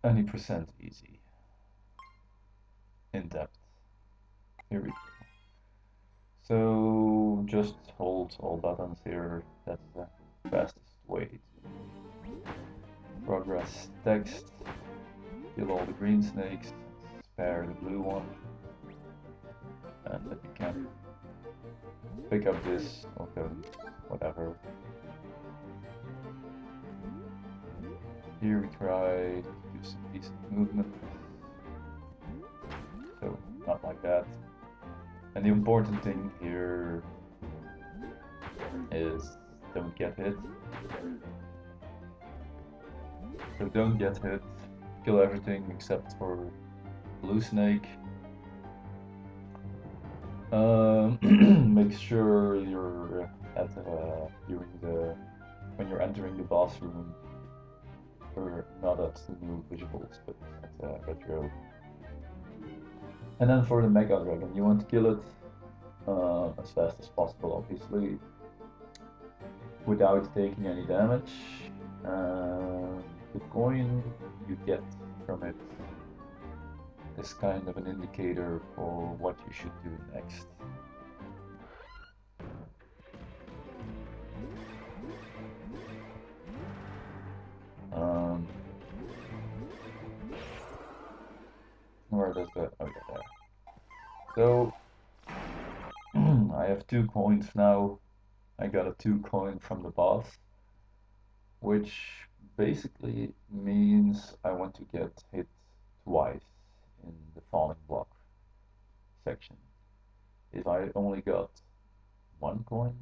any percent easy. In depth. Here we go. So just hold all buttons here. That's the fastest way to progress text. Kill all the green snakes. Spare the blue one. And then you can pick up this, okay, whatever. Here we try to do some decent movement. So, not like that. And the important thing here is don't get hit. So don't get hit. Kill everything except for blue snake. Make sure you're at when you're entering the boss room, or not at the new visuals, but at retro. And then for the Mega Dragon, you want to kill it as fast as possible, obviously, without taking any damage. The coin you get from it is kind of an indicator for what you should do next. Where does that? Oh yeah, there. So I have 2 coins now. I got a 2 coin from the boss, which basically means I want to get hit twice in the falling block section. If I only got 1 coin,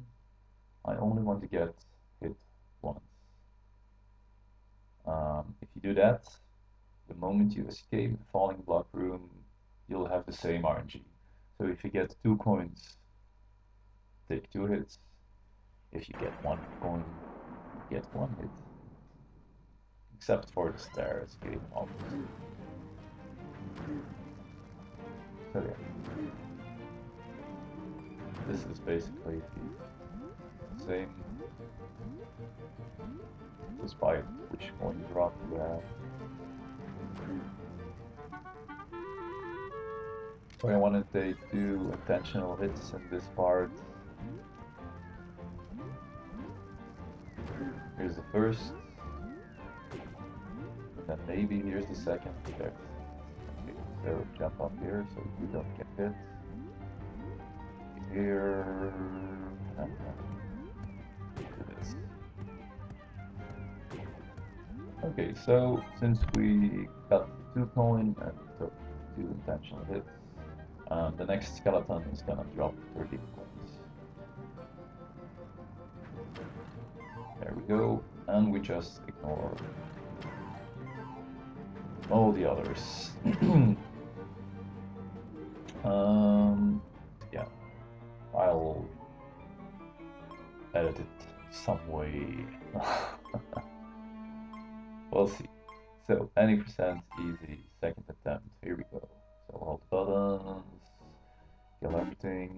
I only want to get hit once. If you do that, the moment you escape the falling block room, you'll have the same RNG. So if you get 2 coins, take 2 hits. If you get 1 coin, get 1 hit. Except for the stair escape, obviously. So yeah. This is basically the same, despite which coin drop you have. So I want to take 2 intentional hits in this part. Here's the first, and then maybe here's the second. There. Okay, so jump up here so you don't get hit. Here, and then do this. Okay, so since we got 2 coin and took 2 intentional hits, the next skeleton is gonna drop 30 coins. There we go, and we just ignore all the others. Yeah, I'll edit it some way. We'll see. So, any percent easy, second attempt, here we go. So hold buttons, kill everything,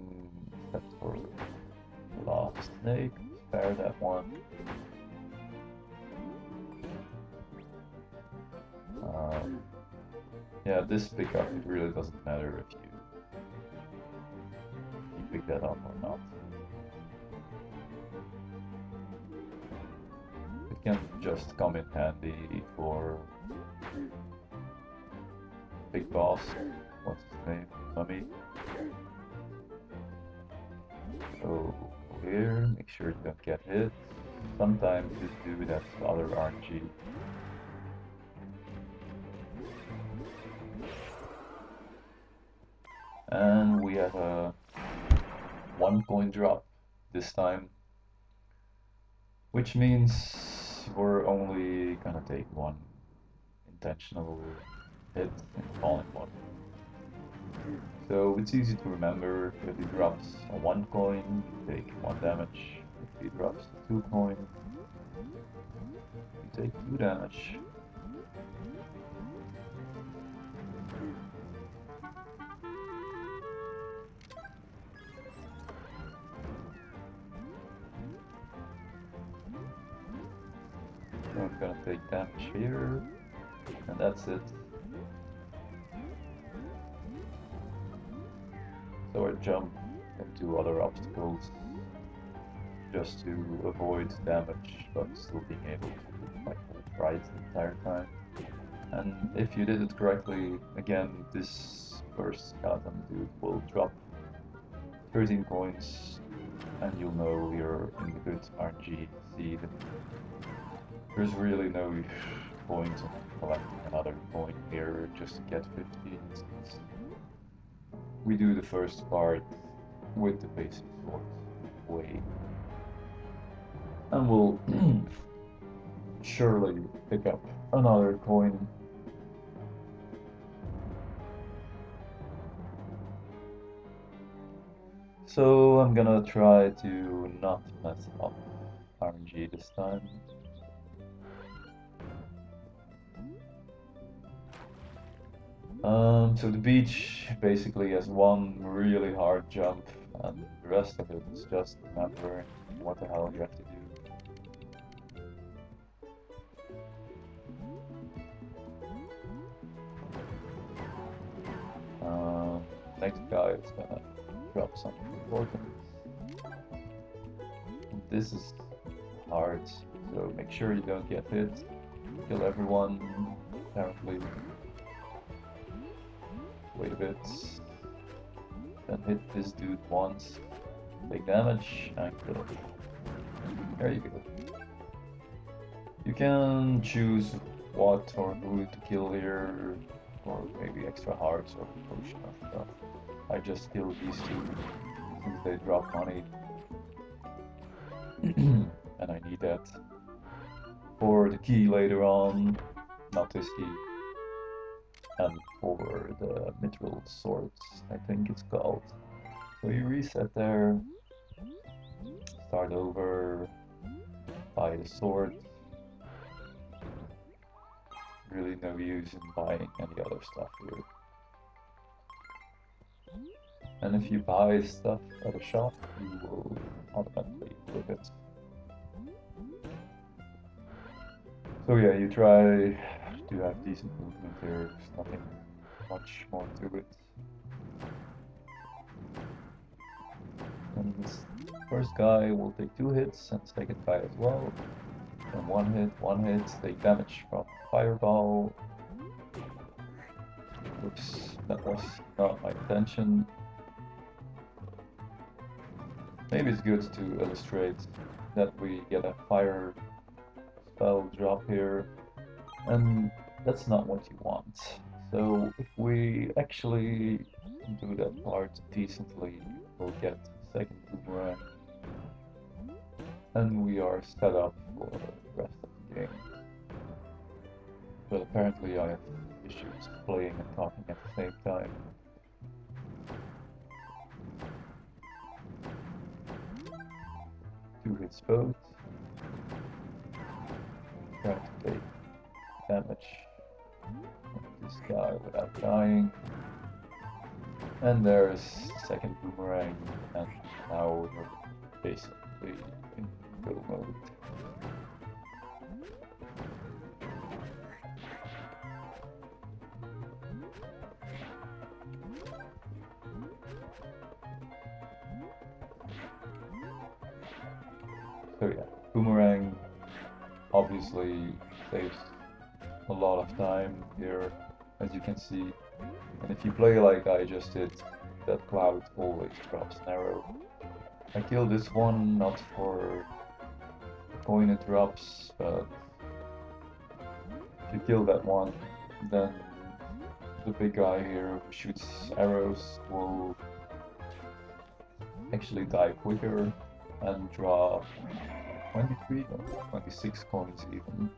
except for the last snake, spare that one. Yeah, this pickup, it really doesn't matter if you pick that up or not. It can just come in handy for big boss. What's his name? Mummy. So here, make sure you don't get hit. Sometimes this dude has other RNG. And we have a 1 coin drop this time, which means we're only gonna take 1 intentional hit in the falling block. So it's easy to remember. If he drops a 1 coin, you take 1 damage. If he drops a 2 coin, you take 2 damage. So I'm gonna take damage here, And that's it. So I jump into other obstacles just to avoid damage, but still being able to like hold right the entire time. And if you did it correctly, again, this first Gotham dude will drop 13 coins, and you'll know you're in the good RNG seed. There's really no point in collecting another coin here just to get 15. We do the first part with the basic sword way, and we'll surely pick up another coin. So I'm gonna try to not mess up RNG this time. So the beach basically has one really hard jump, and the rest of it is just remembering what the hell you have to do. Next guy is gonna drop something important. This is hard, so make sure you don't get hit. Kill everyone, apparently. Wait a bit. Then hit this dude once. Take damage and kill him. There you go. You can choose what or who to kill here, or maybe extra hearts or potion or stuff. I just killed these two since they drop money. And I need that for the key later on, not this key. And for the mithril swords, I think it's called. So you reset there, start over, buy the sword. Really no use in buying any other stuff here. And if you buy stuff at a shop, you will automatically equip it. So yeah, you try to have decent movement here, there's nothing much more to it. And this first guy will take 2 hits, and second guy as well. And one hit, take damage from fireball. Oops, that was not my intention. Maybe it's good to illustrate that we get a fire spell drop here, and that's not what you want. So if we actually do that part decently, we'll get second boomerang, and we are set up for the rest of the game. But apparently I have issues playing and talking at the same time. Two hits both. Try to take damage from this guy without dying. And there's second boomerang, and now we're basically in go mode. So yeah, boomerang obviously saves a lot of time here, as you can see. And if you play like I just did, that cloud always drops an arrow. I killed this one not for coin it drops, but if you kill that one, then the big guy here who shoots arrows will actually die quicker and draw 23 or 26 coins even.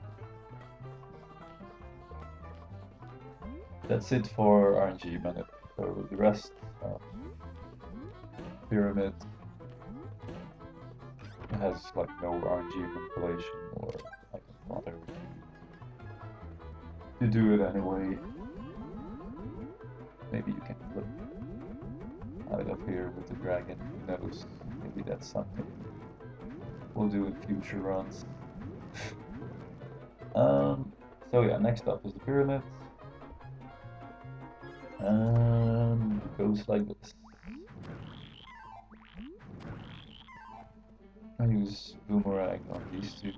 That's it for RNG minute. So the rest, pyramid, has like no RNG manipulation, or I don't bother to do it anyway. Maybe you can flip out of here with the dragon, who knows, maybe that's something we'll do in future runs. So yeah, next up is the pyramid. And it goes like this. I use boomerang on these two.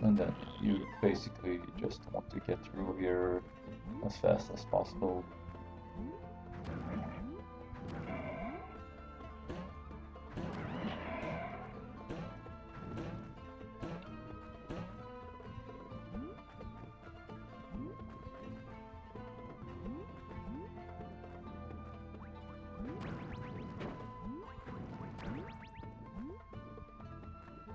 And then you basically just want to get through here as fast as possible.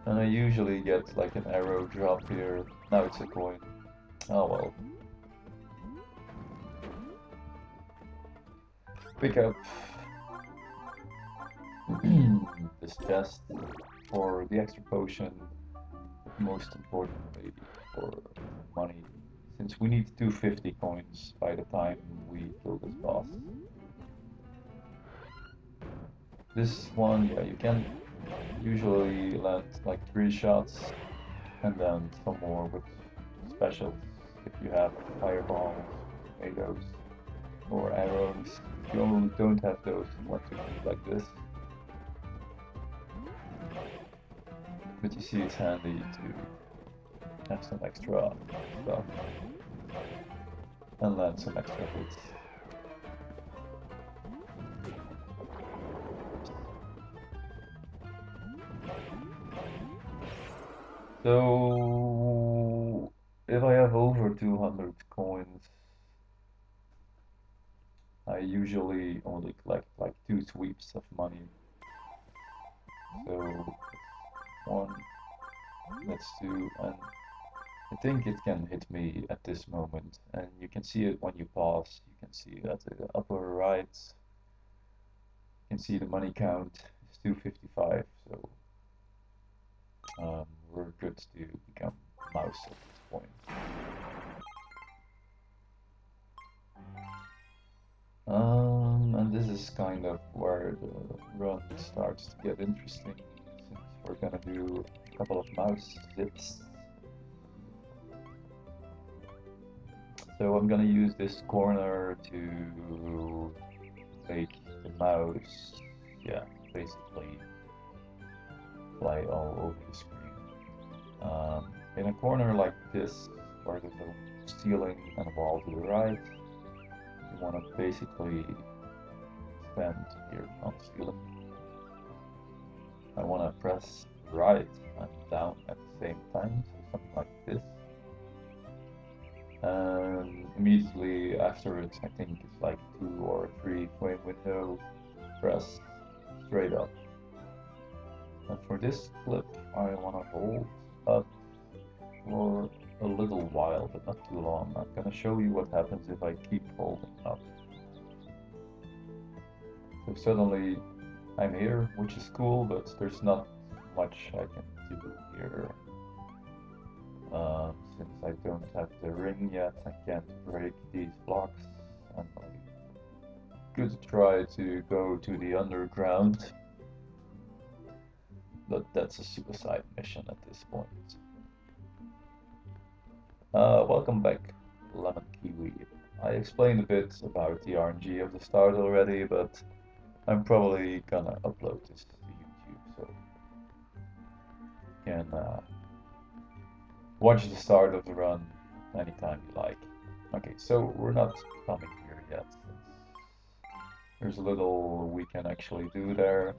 And I usually get like an arrow drop here. Now it's a coin. Oh well. Pick up this chest for the extra potion. Most importantly for money, since we need 250 coins by the time we kill this boss. This one, yeah, you can usually land like 3 shots and then some more with specials if you have fireballs, tornadoes, or arrows. If you don't have those, you want to do like this. But you see, it's handy to have some extra stuff and land some extra hits. So if I have over 200 coins, I usually only collect like 2 sweeps of money. So one, that's 2, and I think it can hit me at this moment, and you can see it when you pause. You can see at the upper right, you can see the money count is 255, so we're good to become mouse at this point. And this is kind of where the run starts to get interesting, since we're gonna do a couple of mouse zips. So I'm gonna use this corner to make the mouse, yeah, basically fly all over the screen. In a corner like this, where there's a ceiling and a wall to the right, you want to basically stand here on the ceiling. I want to press right and down at the same time, so something like this. And immediately after it, I think it's like 2 or 3 frame window, press straight up. And for this clip, I want to hold up for a little while, but not too long. I'm gonna show you what happens if I keep holding up. So suddenly I'm here, which is cool, but there's not much I can do here. Since I don't have the ring yet, I can't break these blocks. And I could try to go to the underground, but that's a suicide mission at this point. Welcome back, Lemon Kiwi. I explained a bit about the RNG of the start already, but I'm probably gonna upload this to YouTube, so you can watch the start of the run anytime you like. Okay, so we're not coming here yet. There's a little we can actually do there.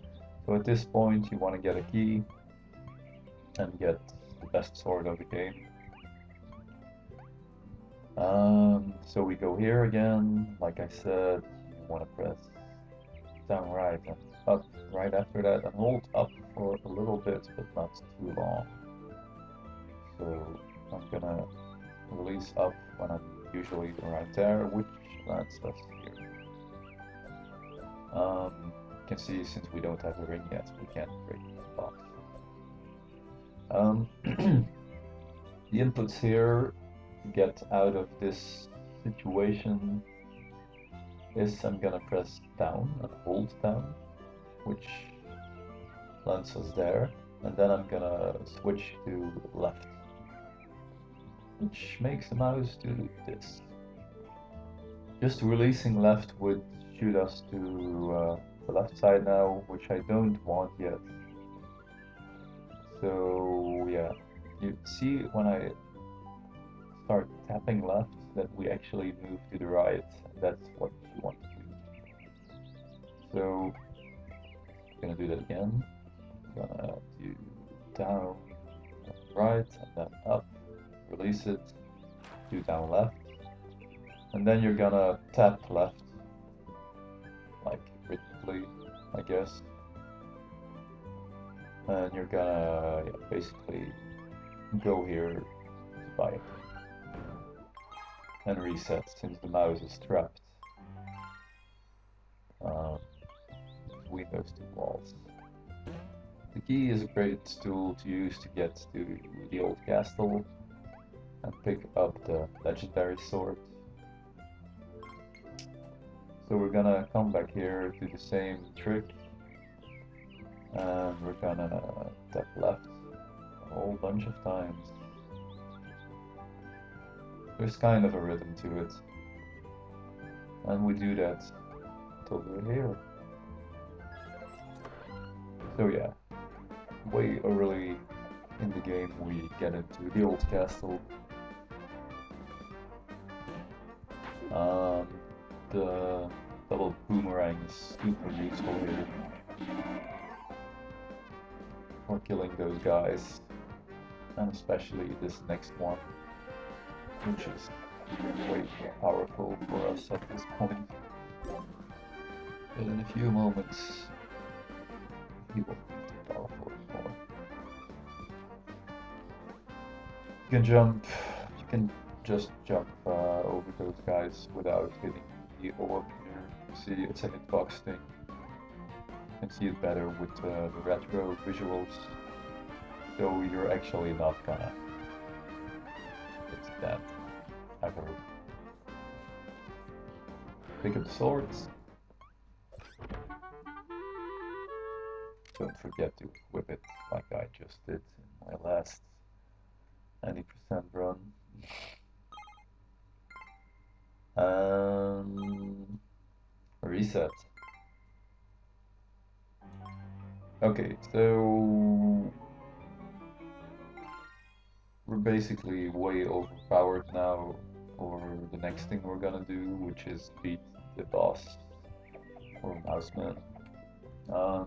So at this point you want to get a key and get the best sword of the game. So we go here again, like I said, you want to press down right and up right after that, and hold up for a little bit, but not too long. So I'm gonna release up when I'm usually right there, which lands us here. You can see, since we don't have the ring yet, we can't break this box. The inputs here to get out of this situation is I'm gonna press down and hold down, which lands us there, and then I'm gonna switch to left, which makes the mouse do this. Just releasing left would shoot us to the left side now, which I don't want yet. So yeah, you see when I start tapping left that we actually move to the right. That's what you want to do. So I'm gonna do that again. I'm gonna do down, right, and then up, release it, do down left, and then you're gonna tap left, like rhythmically, I guess. And you're gonna basically go here to buy it and reset since the mouse is trapped between those two walls. The key is a great tool to use to get to the old castle and pick up the legendary sword. So we're gonna come back here, do the same trick, and we're gonna tap left a whole bunch of times. There's kind of a rhythm to it, and we do that until we're here. So yeah, way early in the game we get into the old castle. The little boomerang is super useful here for killing those guys, and especially this next one, which is way more powerful for us at this point. But in a few moments, he will be too powerful anymore. You can jump, you can just jump over those guys without hitting the orb here. You see, it's a hitbox thing. You can see it better with the retro visuals. So you're actually not gonna hit that ever. Pick up the swords. Don't forget to equip it like I just did in my last 90% run. Reset. Okay, so we're basically way overpowered now for the next thing we're gonna do, which is beat the boss or Mouseman. We're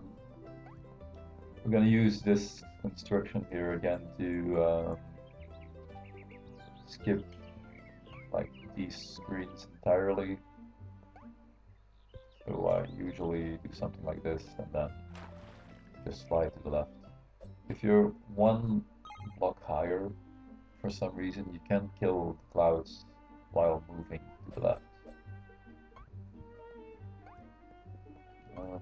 gonna use this instruction here again to skip like these screens entirely. So I usually do something like this and then just slide to the left. If you're one block higher, for some reason you can kill the clouds while moving to the left.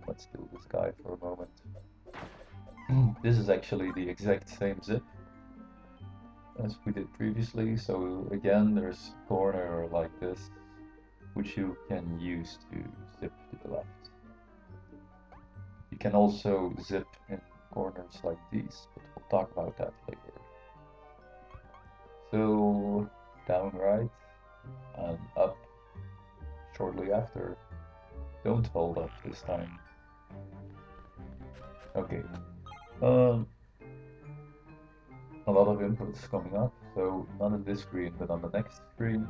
Let's kill this guy for a moment. This is actually the exact same zip as we did previously, so again there's a corner like this which you can use to zip to the left. You can also zip in corners like these, but we'll talk about that later. So down right and up shortly after. Don't hold up this time. Okay. A lot of inputs coming up, so not on this screen, but on the next screen.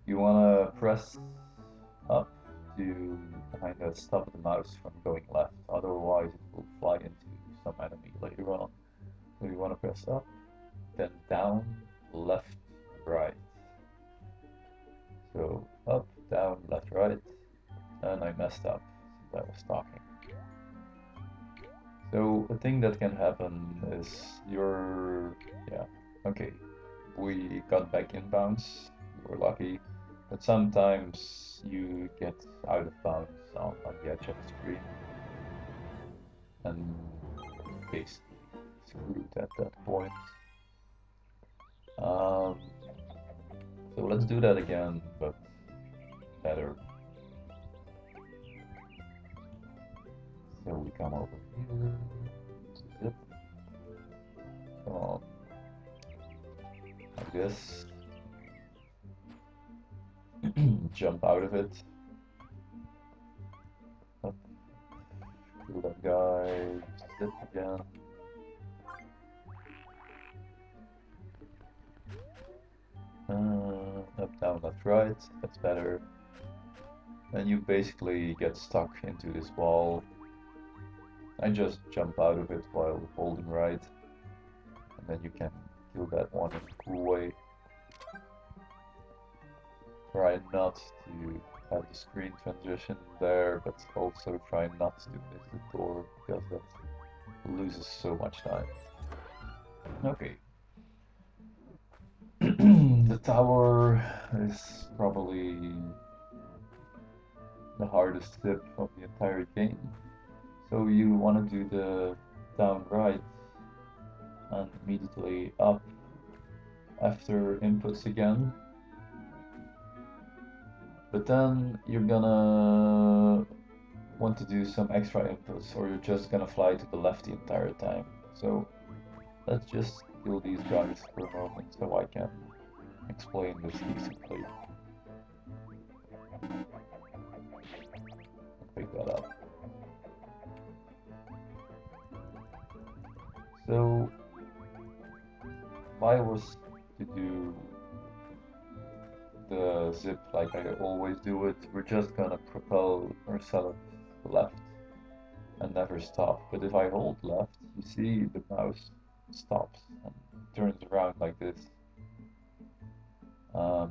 You wanna press up to kind of stop the mouse from going left, otherwise it will fly into some enemy later on. So you wanna press up, then down, left, right. So up, down, left, right, and I messed up since I was talking. So a thing that can happen is okay, we got back in bounds, we were lucky, but sometimes you get out of bounds on the edge of the screen and basically screwed at that point. So let's do that again, but better. So we come over here. this. Jump out of it. Up. Screw that guy. Zip again. Up, down, left, right. That's better. And you basically get stuck into this wall. I just jump out of it while holding right. And then you can kill that one in a cool way. Try not to have the screen transition there, but also try not to miss the door, because that loses so much time. Okay. The tower is probably the hardest zip of the entire game. So you want to do the down right and immediately up after inputs again. But then you're gonna want to do some extra inputs, or you're just gonna fly to the left the entire time. So let's just kill these guys for a moment so I can explain this decently. Pick that up. So if I was to do the zip like I always do it, we're just gonna propel ourselves left and never stop. But if I hold left, you see the mouse stops and turns around like this. I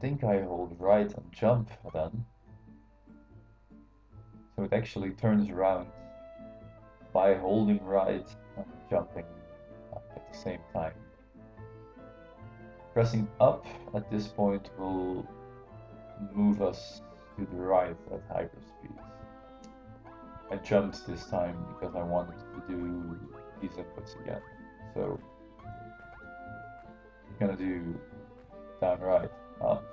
think I hold right and jump then, so it actually turns around by holding right and jumping at the same time. Pressing up at this point will move us to the right at hyper speeds. I jumped this time because I wanted to do these inputs again. So you're gonna do down right, up,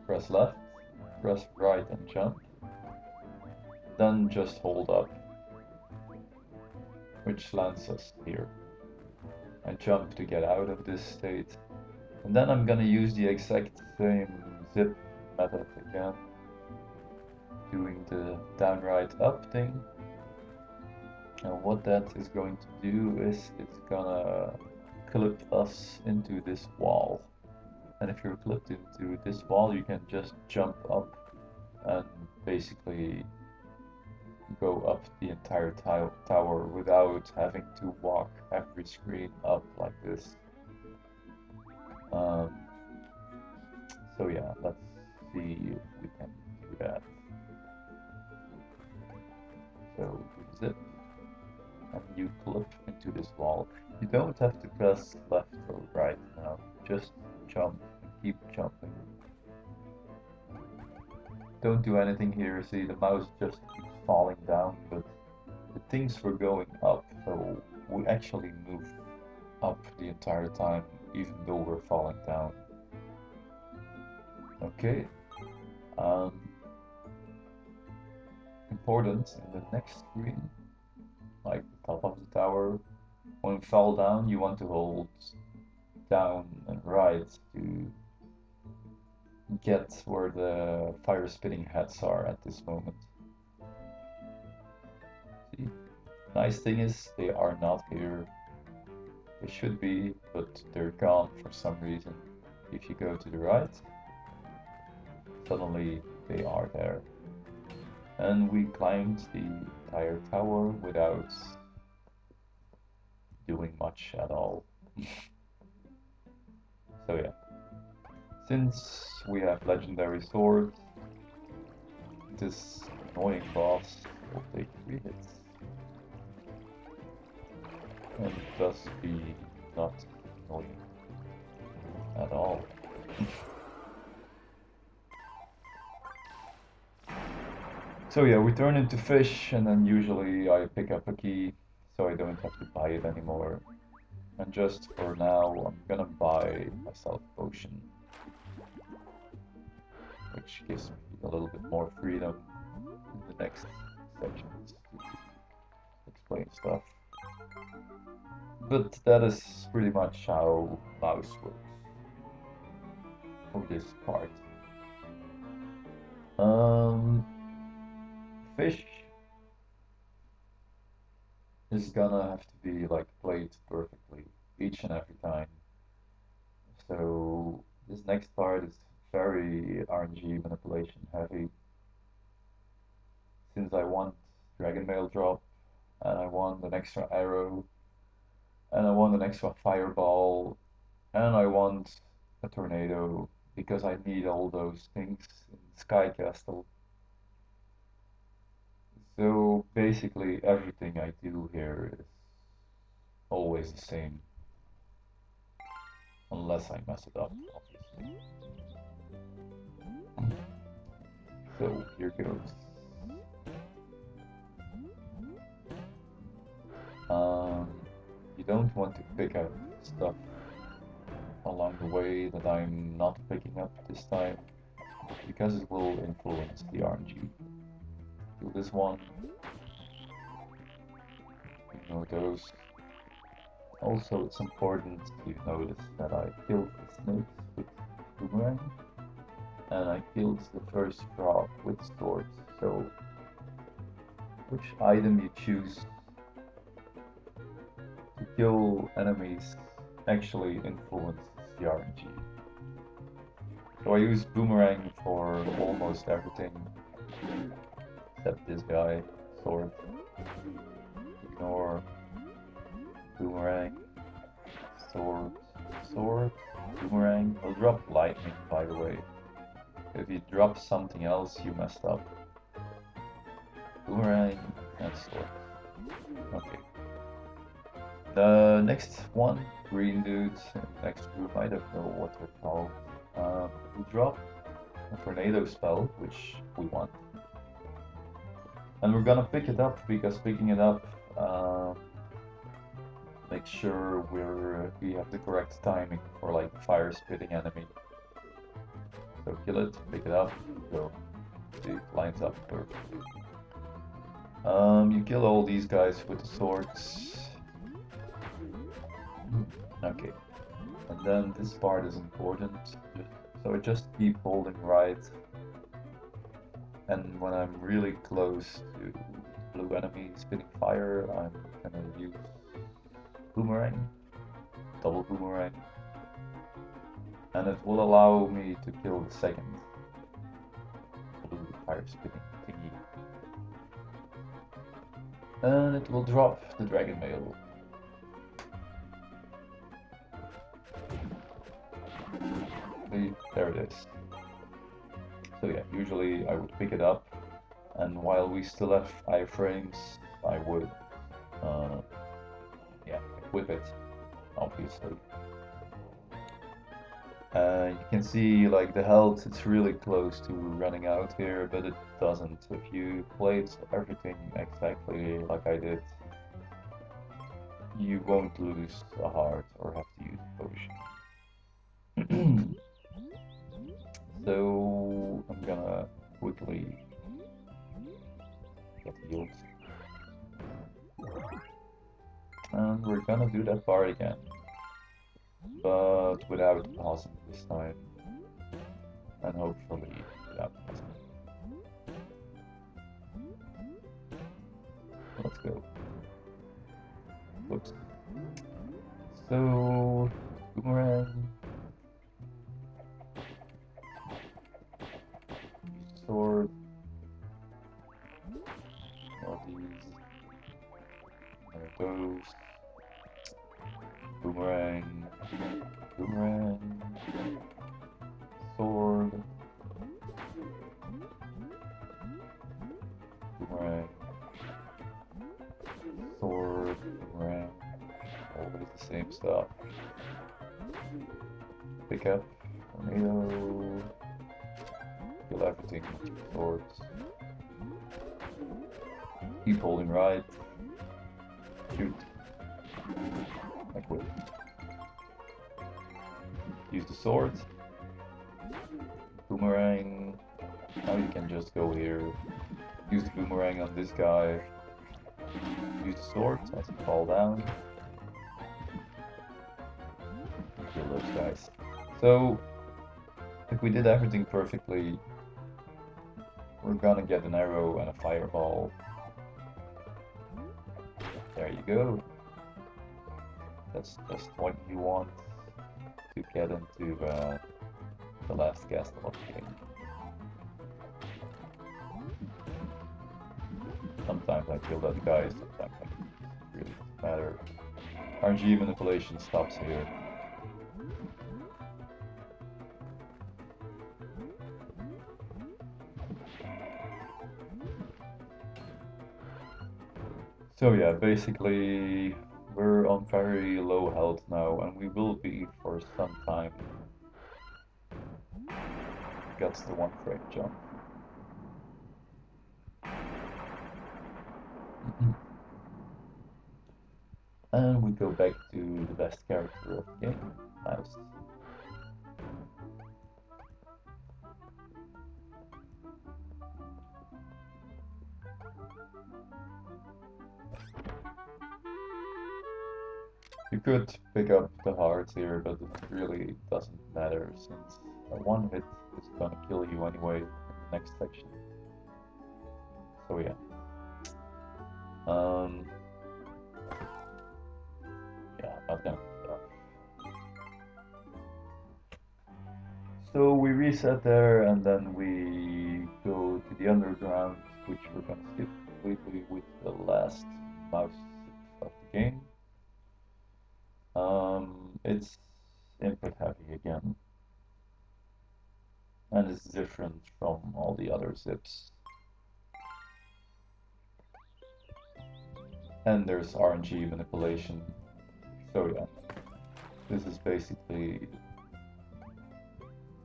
press left, press right and jump. Then just hold up, which lands us here. I jump to get out of this state. And then I'm gonna use the exact same zip method again, doing the down right up thing. And what that is going to do is it's gonna clip us into this wall. And if you're clipped into this wall, you can just jump up and basically go up the entire tower without having to walk every screen up like this. So yeah, let's see if we can do that. So zip, and you clip into this wall. You don't have to press left or right now, just jump and keep jumping. Don't do anything here, see the mouse just keeps falling down, but the things were going up, so we actually move up the entire time, even though we're falling down. Okay. Important in the next screen, like the top of the tower, when you fall down, you want to hold down and right to get where the fire spitting heads are at this moment. See? Nice thing is they are not here. They should be, but they're gone for some reason. If you go to the right, suddenly they are there. And we climbed the entire tower without doing much at all. So yeah. Since we have legendary swords, this annoying boss will take 3 hits. And thus be not annoying at all. So yeah, we turn into fish, and then usually I pick up a key, so I don't have to buy it anymore. And just for now, I'm gonna buy myself a potion, which gives me a little bit more freedom in the next sections to explain stuff. But that is pretty much how mouse works for this part. Fish is gonna have to be like played perfectly each and every time. So this next part is very RNG manipulation heavy. Since I want Dragon Mail drop, and I want an extra arrow, and I want an extra fireball, and I want a tornado, because I need all those things in Sky Castle. So basically everything I do here is always the same, unless I mess it up, obviously. So here goes. You don't want to pick up stuff along the way that I'm not picking up this time, because it will influence the RNG. Do this one. Ignore those. Also, it's important to notice that I killed the snakes with boomerang, and I killed the first frog with swords. So, which item you choose to kill enemies actually influences the RNG. So I use boomerang for almost everything, except this guy, sword. Ignore boomerang, sword, sword, boomerang. I'll drop lightning, by the way. If you drop something else, you messed up. Boomerang and sword. Okay. The next one, green dudes, next group, I don't know what they're called. We drop a tornado spell, which we want. And we're gonna pick it up, because picking it up make sure we have the correct timing for like fire spitting enemy. So kill it, pick it up, go. See, it lines up perfectly. You kill all these guys with the swords. Okay. And then this part is important. So I just keep holding right. And when I'm really close to blue enemy spitting fire, I'm gonna use boomerang, double boomerang, and it will allow me to kill the second blue fire spitting thingy. And it will drop the Dragon Mail. See, there it is. So yeah, usually I would pick it up, and while we still have iframes, I would equip it, obviously. You can see like the health, it's really close to running out here, but it doesn't. If you played everything exactly like I did, you won't lose a heart or have to use a potion. So I'm gonna quickly get healed. And we're gonna do that part again, but without pausing this time, and hopefully without pausing. Let's go. Whoops. So, boomerang. Sword. All these. There goes. Boomerang. Boomerang. Sword. Boomerang. Sword. Boomerang. Always the same stuff. Pick up. Tornado. Kill everything with your swords. Keep holding right. Shoot. I quit. Use the sword. Boomerang. Now you can just go here. Use the boomerang on this guy. Use the sword as you fall down. those guys. So if we did everything perfectly, we're gonna get an arrow and a fireball. There you go. That's just what you want to get into the last castle of the game. Sometimes I kill that guy, sometimes I don't. It really doesn't matter. RNG manipulation stops here. So yeah, basically we're on very low health now, and we will be for some time. Gets the 1 frame jump. And we go back to the best character of the game, Mouse. You could pick up the hearts here, but it really doesn't matter since a 1 hit is gonna kill you anyway in the next section. So yeah. Yeah, I'm not gonna start. So we reset there, and then we go to the underground, which we're gonna skip completely with the last mouse of the game. It's input heavy again, and it's different from all the other zips. And there's RNG manipulation. So yeah, this is basically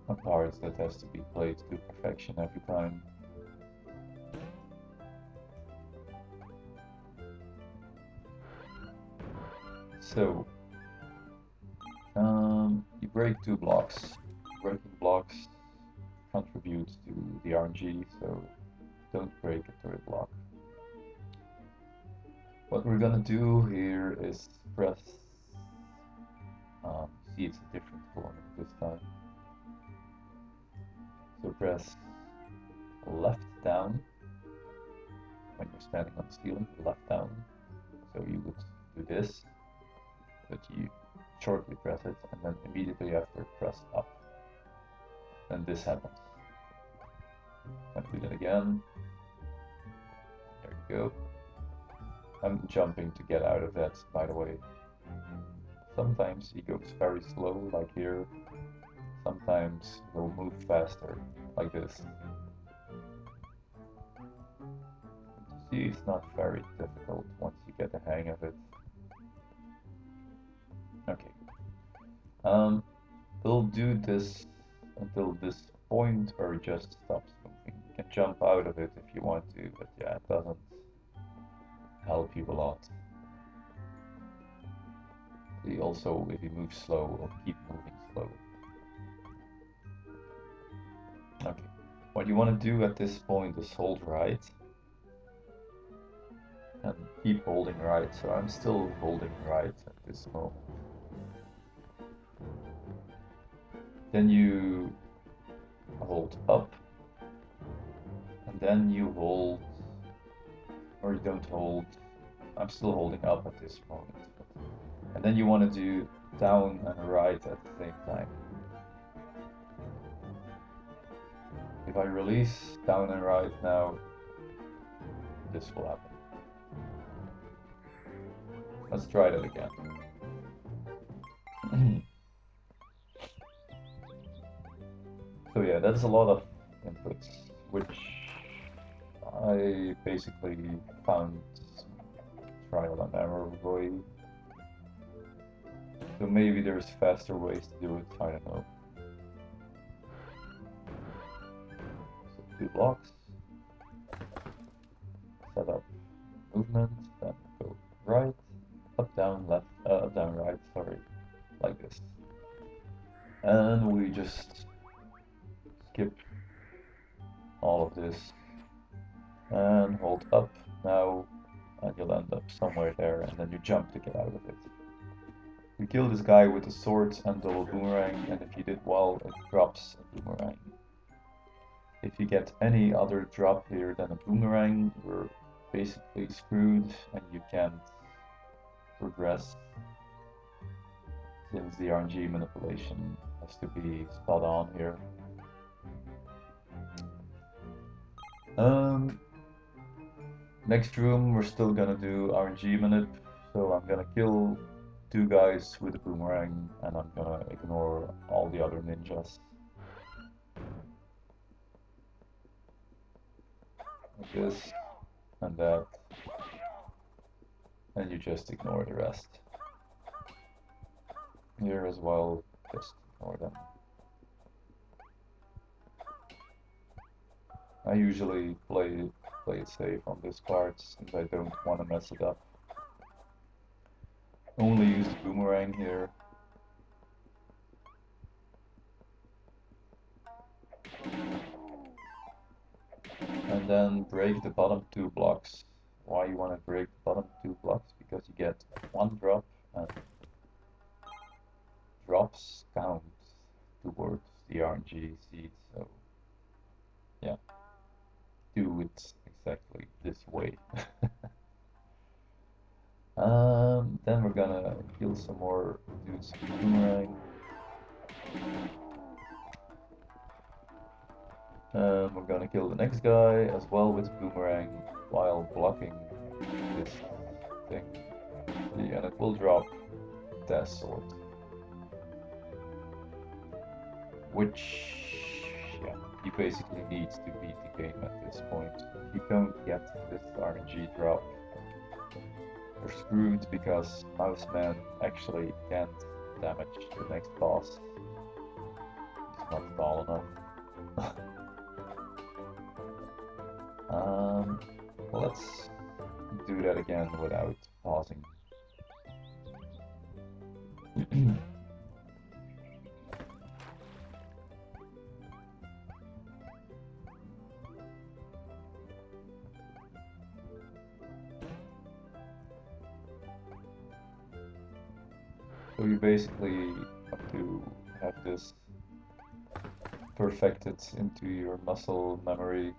a part that has to be played to perfection every time. So, you break 2 blocks. Breaking blocks contributes to the RNG, so don't break a 3rd block. What we're gonna do here is press, see it's a different corner this time. So press left down when you're standing on the ceiling, left down. So you would do this, but you shortly press it, and then immediately after press up. And this happens. And do that again. There you go. I'm jumping to get out of that, by the way. Sometimes he goes very slow, like here. Sometimes he'll move faster, like this. See, it's not very difficult once you get the hang of it. Okay. We'll do this until this point where it just stops moving. You can jump out of it if you want to, but yeah, it doesn't help you a lot. See, also, if you move slow, or keep moving slow. Okay. What you want to do at this point is hold right. And keep holding right, so I'm still holding right at this moment. Then you hold up, and then you hold, or you don't hold, I'm still holding up at this moment. And then you want to do down and right at the same time. If I release down and right now, this will happen. Let's try that again. So yeah, that's a lot of inputs, which I basically found trial and error way. So maybe there's faster ways to do it, I don't know. So 2 blocks. Set up movement, then go right, up, down, left, up, down, right, sorry, like this. And we just skip all of this and hold up now, and you'll end up somewhere there, and then you jump to get out of it. You kill this guy with the sword and double boomerang, and if you did well, it drops a boomerang. If you get any other drop here than a boomerang, you're basically screwed and you can't progress, since the RNG manipulation has to be spot on here. Next room we're still gonna do RNG manip, so I'm gonna kill 2 guys with a boomerang and I'm gonna ignore all the other ninjas. Like this and that, and you just ignore the rest. Here as well, just ignore them. I usually play it safe on this part since I don't want to mess it up. Only use the boomerang here. And then break the bottom 2 blocks. Why you want to break the bottom 2 blocks? Because you get 1 drop and drops count towards the RNG seed, so yeah, do it exactly this way. Then we're gonna kill some more dudes with boomerang. We're gonna kill the next guy as well with boomerang while blocking this thing. And it will drop Death Sword. Which, yeah, you basically need to beat the game at this point. If you don't get this RNG drop, you're screwed because Mouseman actually can't damage the next boss. He's not tall enough. Well, let's do that again without pausing. So you basically have to have this perfected into your muscle memory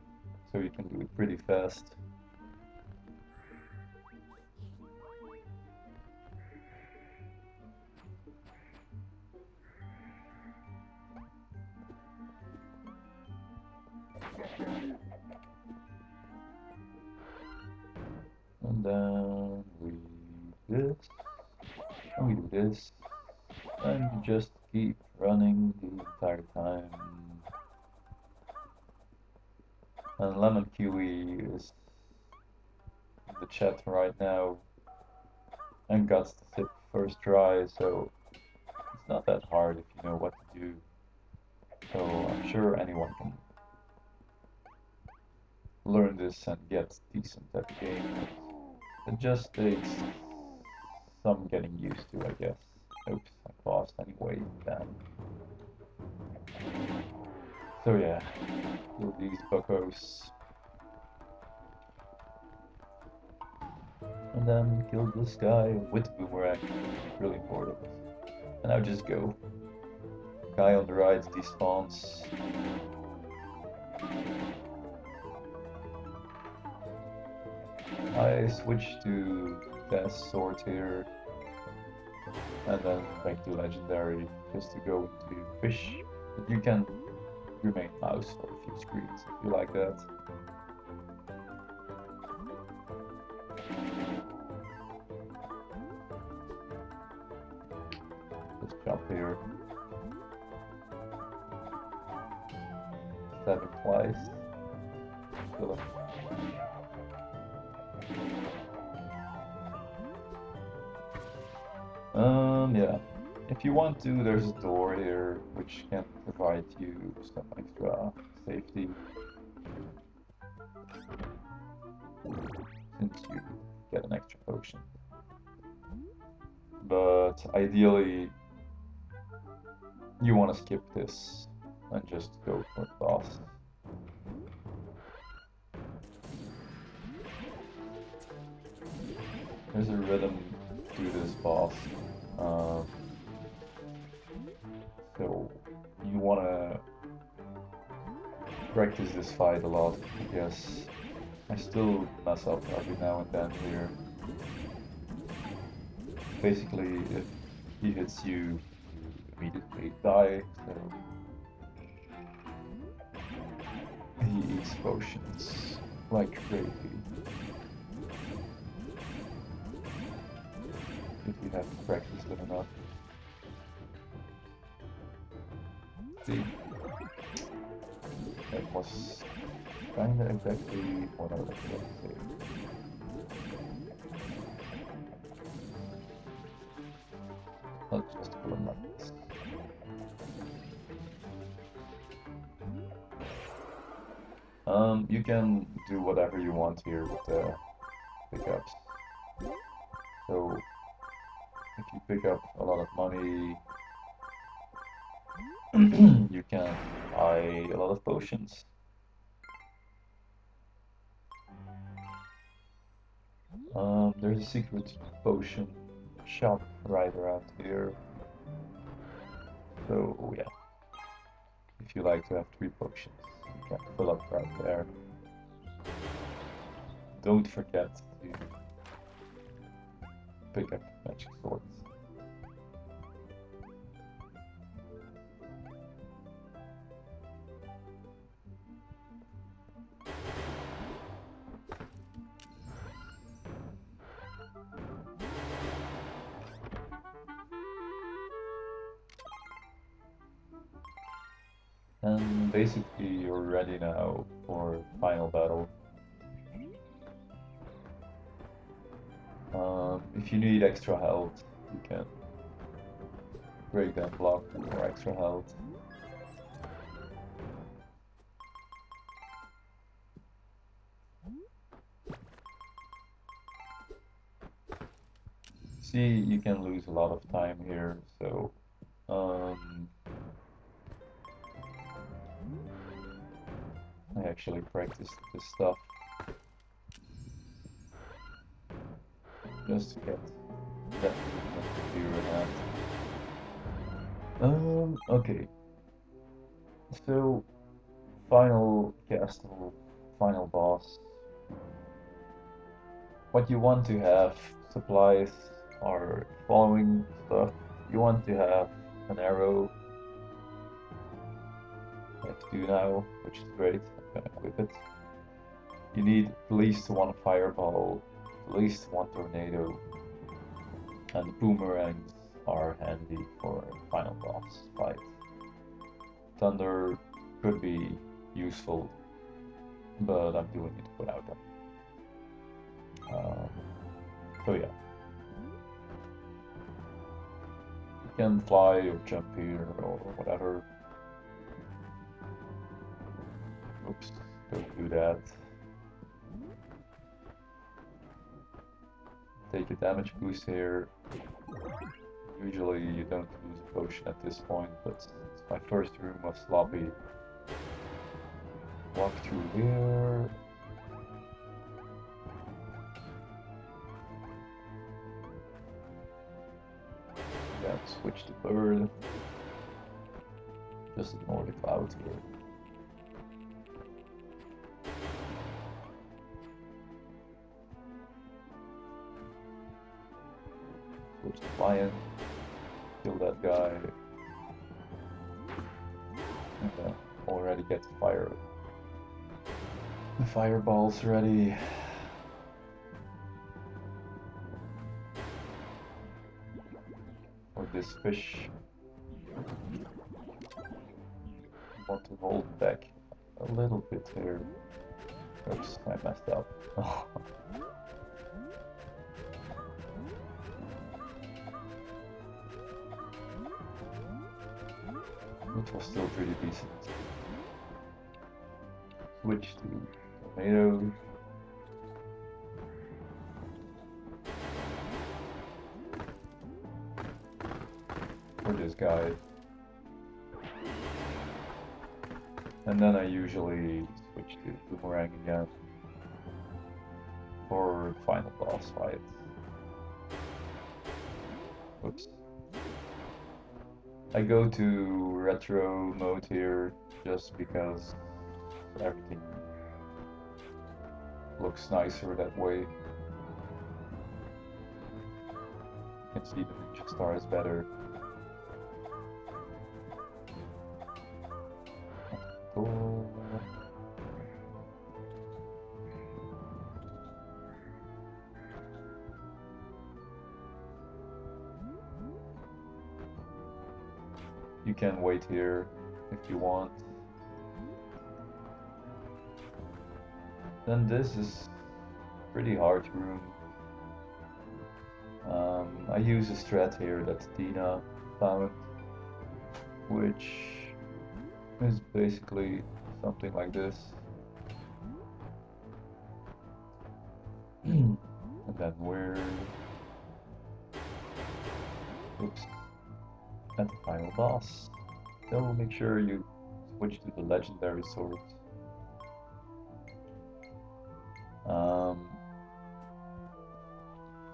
so you can do it pretty fast. And then we do this, and we do this, and you just keep running the entire time. And Lemon Kiwi is in the chat right now and got the tip first try, so it's not that hard if you know what to do. So I'm sure anyone can learn this and get decent at the game. It just takes some getting used to, I guess. Oops, I paused anyway, damn. So yeah, kill these buckos. And then kill this guy with boomerang, really important. And now just go. Guy on the right despawns. I switch to Death Sword here, and then back to Legendary, just to go into Fish. But you can remain mouse for a few screens if you like that. Just jump here. Stab him twice. Kill him. Yeah. If you want to, there's a door here which can provide you some extra safety. Since you get an extra potion. But ideally, you want to skip this and just go for the boss. There's a rhythm to this boss. Um, so you wanna practice this fight a lot, I guess. I still mess up every now and then here. Basically, if he hits you, you immediately die, so he eats potions like crazy. If you have practiced it enough. See? That was kinda exactly what I was going to say. Let's just put them like this. You can do whatever you want here with the pickups. So, if you pick up a lot of money, you can buy a lot of potions. There's a secret potion shop right around here. So, yeah. If you like to have 3 potions, you can fill up right there. Don't forget to pick up magic swords. And basically you're ready now for final battle. If you need extra health, you can break that block for extra health. See, you can lose a lot of time here, so I actually practiced this stuff just to get that movement in hand. Okay. So, final castle, final boss. What you want to have supplies are following stuff. You want to have an arrow. I have 2 now, which is great. I'm gonna equip it. You need at least 1 fireball, at least 1 tornado, and boomerangs are handy for final boss fight. Thunder could be useful, but I'm doing it without them. So yeah. You can fly or jump here or whatever. Oops, don't do that. Take a damage boost here. Usually you don't lose a potion at this point, but it's my first room of sloppy. Walk through here. Then switch to bird. Just ignore the clouds here. Switch to lion. Kill that guy. And then already get the fireballs ready. Or this fish. Want to hold back a little bit here. Oops, I messed up. It was still pretty decent. Switch to tomatoes. For this guy. And then I usually switch to boomerang again for final boss fight. Oops, I go to retro mode here just because everything looks nicer that way. You can see the ninja star is better. Cool. You can wait here if you want. Then this is pretty hard room. I use a strat here that Dina found, which is basically something like this. And then we're at the final boss. So make sure you switch to the legendary sword.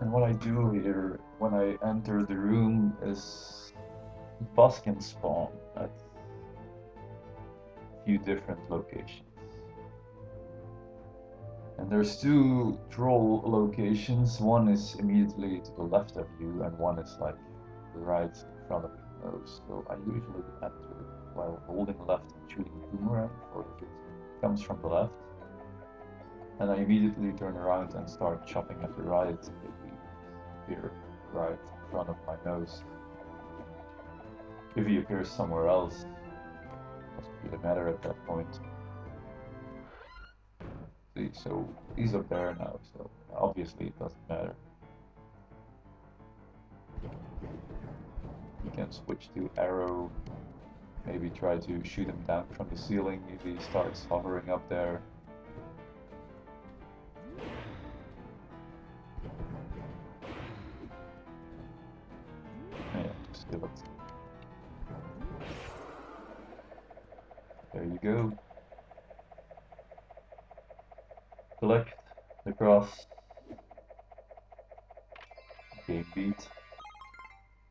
And what I do here when I enter the room is the boss can spawn at a few different locations. And there's two troll locations. One is immediately to the left of you, and one is like right in front of your nose. So I usually enter while holding left and shooting boomerang, or if it comes from the left. And I immediately turn around and start chopping at the right if he appears right in front of my nose. If he appears somewhere else, it doesn't really matter at that point. See, so he's up there now, so obviously it doesn't matter. You can switch to arrow, maybe try to shoot him down from the ceiling if he starts hovering up there. Yeah, just kill it. There you go. Collect the cross. Game beat.